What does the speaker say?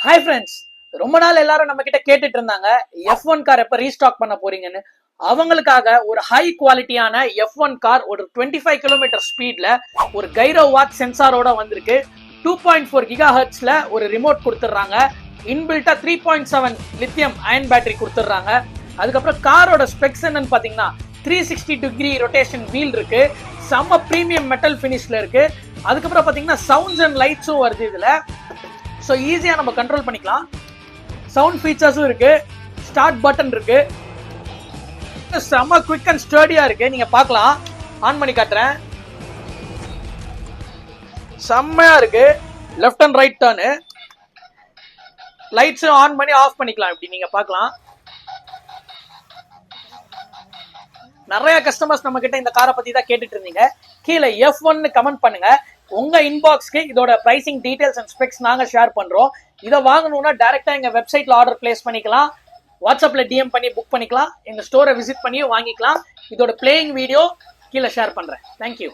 Hi friends, ரொம்ப நாள் எல்லாரும் நம்ம கிட்ட கேட்டுட்டு இருந்தாங்க F1 கார் எப்ப ரீஸ்டாக் பண்ண போறீங்கன்னு. அவங்களுக்காக ஒரு ஹை குவாலிட்டியான F1 கார் ஒரு 25 கிலோமீட்டர் ஸ்பீட்ல ஒரு கைரோ வாட்ச் சென்சாரோட வந்திருக்கு. 2.4 GHz ஒரு ரிமோட் கொடுத்துட்றாங்க. இன்பில்ட்டா 3.7 லித்தியம் அயன் பேட்டரி கொடுத்துட்றாங்க. அதுக்கப்புறம் காரோட ஸ்பெக்ஸ் என்னன்னு பாத்தீங்கன்னா 360 டிகிரி ரொட்டேஷன் வீல் இருக்கு. செம்ம பிரீமியம் மெட்டல் ஃபினிஷ்ல இருக்கு. அதுக்கப்புறம் பாத்தீங்கன்னா சவுண்ட்ஸ் அண்ட் லைட்ஸும் வருது இதுல. ஸோ ஈஸியாக நம்ம கண்ட்ரோல் பண்ணிக்கலாம். சவுண்ட் ஃபீச்சர்ஸும் இருக்கு, ஸ்டார்ட் பட்டன் இருக்கு, செம்ம குவிக் அண்ட் ஸ்டர்டியா இருக்கு. நீங்க பார்க்கலாம், ஆன் பண்ணி காட்டுறேன். செம்மையா இருக்கு. லெஃப்ட் அண்ட் ரைட் டர்னு, லைட்ஸும் ஆன் பண்ணி ஆஃப் பண்ணிக்கலாம். இப்படி நீங்க பார்க்கலாம். நிறைய கஸ்டமர்ஸ் நம்ம கிட்ட இந்த காரை பத்தி தான் கேட்டுட்டு இருந்தீங்க. கீழே F1 கமெண்ட் பண்ணுங்க. உங்க இன்பாக்ஸ்க்கு இதோட பிரைசிங் டீடைல்ஸ் அண்ட் ஸ்பெக்ஸ் நாங்க ஷேர் பண்றோம். இதை வாங்கணும்னா டைரக்டா எங்க வெப்சைட்ல ஆர்டர் பிளேஸ் பண்ணிக்கலாம். வாட்ஸ்அப்ல டிஎம் பண்ணி புக் பண்ணிக்கலாம். எங்க ஸ்டோரை விசிட் பண்ணியும் வாங்கிக்கலாம். இதோட பிளேயிங் வீடியோ கீழே ஷேர் பண்றேன். தேங்க்யூ.